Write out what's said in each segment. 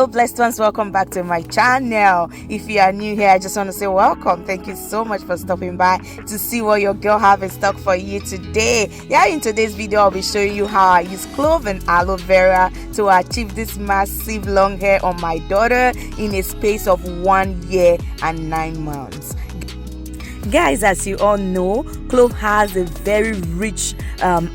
Hello blessed ones, welcome back to my channel. If you are new here, I just want to say welcome. Thank you so much for stopping by to see what your girl have in stock for you today. In today's video I'll be showing you how I use clove and aloe vera to achieve this massive long hair on my daughter in a space of 1 year and 9 months. Guys, as you all know, clove has a very rich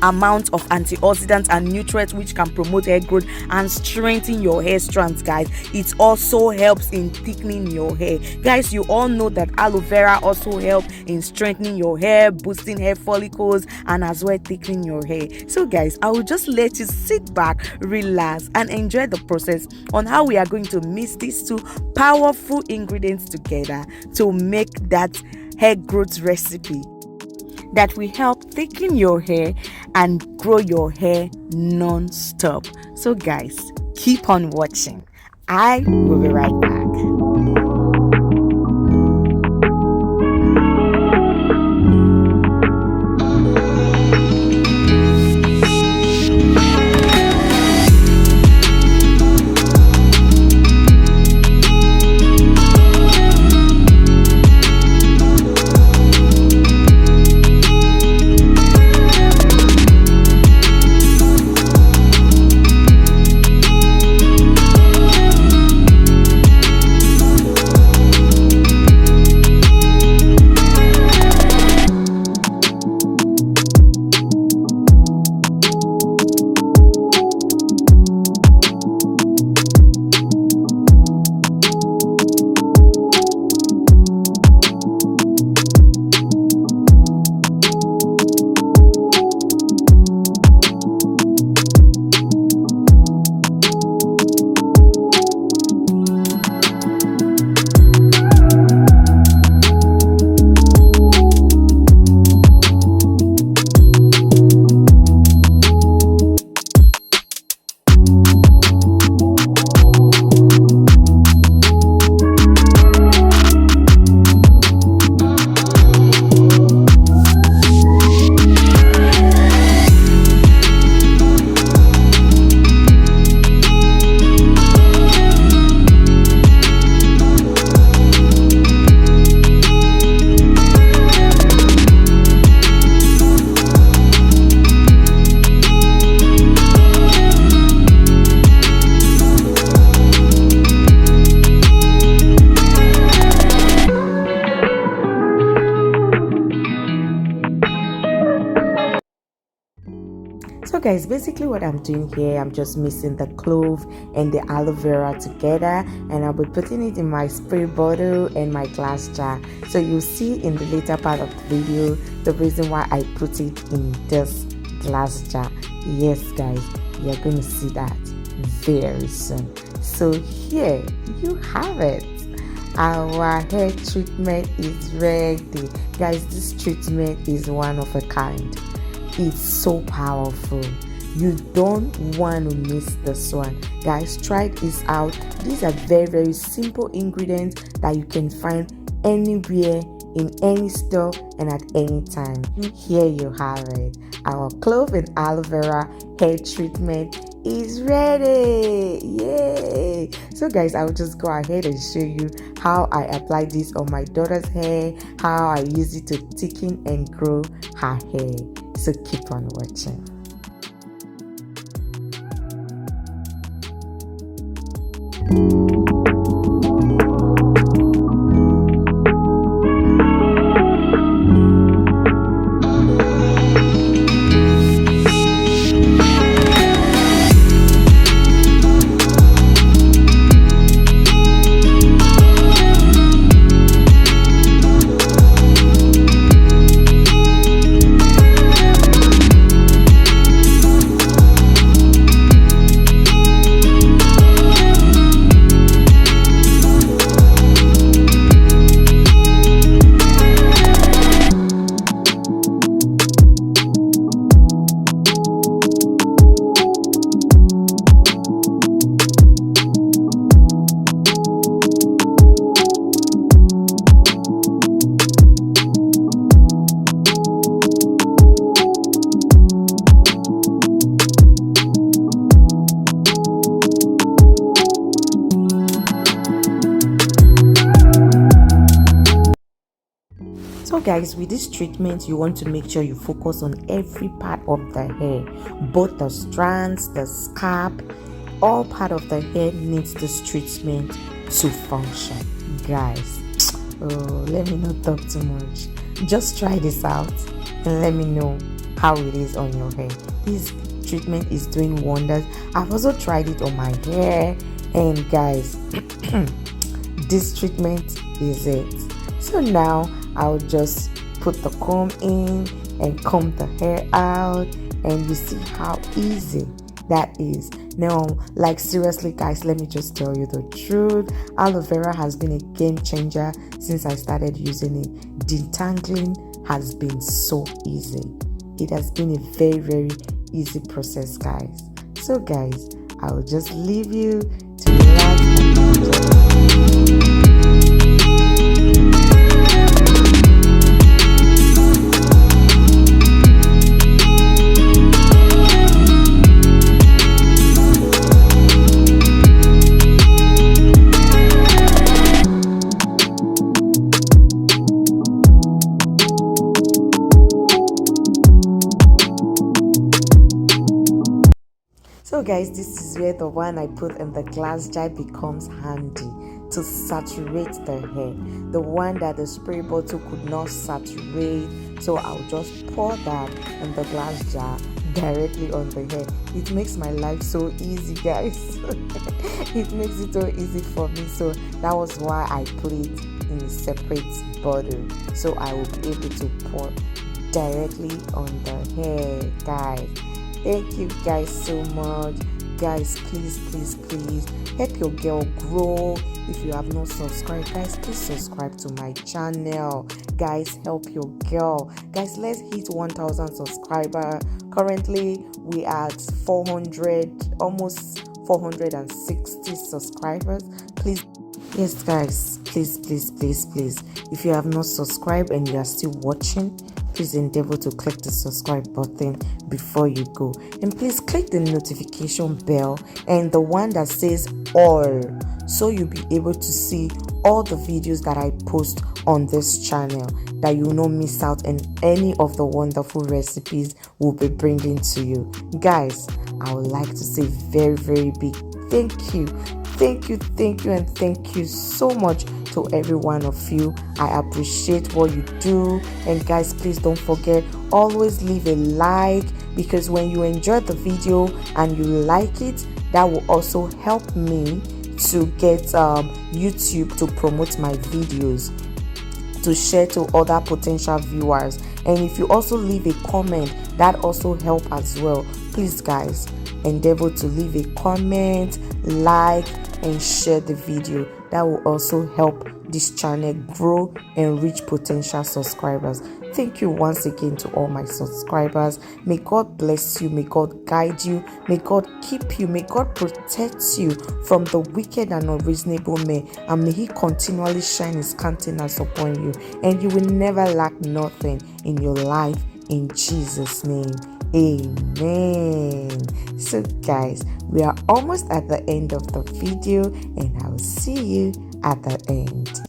amount of antioxidants and nutrients which can promote hair growth and strengthen your hair strands. Guys, it also helps in thickening your hair. Guys, you all know that aloe vera also helps in strengthening your hair, boosting hair follicles, and as well thickening your hair. So guys, I will just let you sit back, relax, and enjoy the process on how we are going to mix these two powerful ingredients together to make that hair growth recipe that will help thicken your hair and grow your hair non-stop. So guys, keep on watching. I will be right back. So guys, basically what I'm doing here, I'm just mixing the clove and the aloe vera together, and I'll be putting it in my spray bottle and my glass jar. So you'll see in the later part of the video the reason why I put it in this glass jar. Yes guys, you're going to see that very soon. So here you have it. Our hair treatment is ready. Guys, this treatment is one of a kind. It's so powerful. You don't want to miss this one. Guys, try this out. These are very simple ingredients that you can find anywhere, in any store, and at any time. Here you have it. Our clove and aloe vera hair treatment is ready. Yay! So guys, I'll just go ahead and show you how I apply this on my daughter's hair, how I use it to thicken and grow her hair. So keep on watching. guys, with this treatment, you want to make sure you focus on every part of the hair, both the strands, the scalp, all part of the hair needs this treatment to function. Guys, let me not talk too much. Just try this out and let me know how it is on your hair. This treatment is doing wonders. I've also tried it on my hair, and guys, this treatment is it. So now I'll just put the comb in and comb the hair out, and you see how easy that is. Now, like seriously guys, let me just tell you the truth. Aloe vera has been a game changer since I started using it. Detangling has been so easy. It has been a very, very easy process, guys. So guys, I will just leave you to relax and enjoy. So guys, this is where the one I put in the glass jar becomes handy to saturate the hair. The one that the spray bottle could not saturate, so I'll just pour that in the glass jar directly on the hair. It makes my life so easy, guys. It makes it so easy for me, so that was why I put it in a separate bottle, so I will be able to pour directly on the hair, guys. Thank you guys so much. Guys, please help your girl grow. If you have not subscribed, guys, please subscribe to my channel. Guys, help your girl. Guys, let's hit 1,000 subscribers. Currently we are at 400, almost 460 subscribers. Please, yes guys, please, if you have not subscribed and you are still watching, please endeavor to click the subscribe button before you go, and please click the notification bell and the one that says all, so you'll be able to see all the videos that I post on this channel, that you will not miss out on any of the wonderful recipes we'll be bringing to you. Guys, I would like to say very, very big thank you, and thank you so much to every one of you. I appreciate what you do, and guys, please don't forget, always leave a like, because when you enjoy the video and you like it, that will also help me to get YouTube to promote my videos, to share to other potential viewers. And if you also leave a comment, that also help as well. Please guys, endeavor to leave a comment, like and share the video. That will also help this channel grow and reach potential subscribers. Thank you once again to all my subscribers. May God bless you, may God guide you, may God keep you, may God protect you from the wicked and unreasonable men, and may He continually shine His countenance upon you, and you will never lack nothing in your life, in Jesus' name. Amen. So guys, we are almost at the end of the video, and I will see you at the end.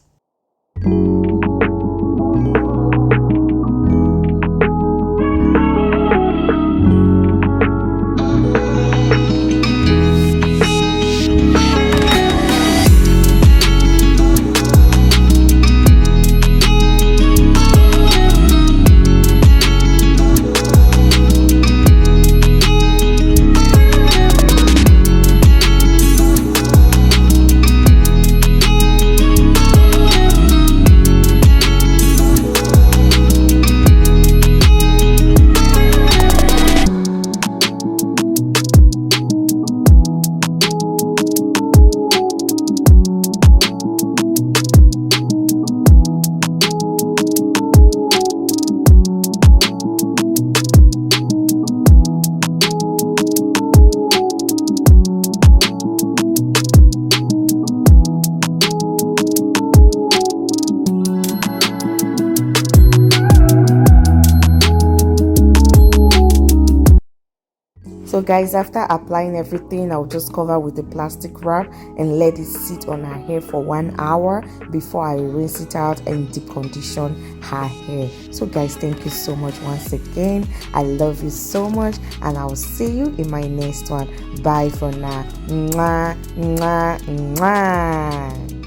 So guys, after applying everything, I'll just cover with the plastic wrap and let it sit on her hair for 1 hour before I rinse it out and deep condition her hair. So guys, thank you so much once again. I love you so much, and I'll see you in my next one. Bye for now. Mwah, mwah, mwah.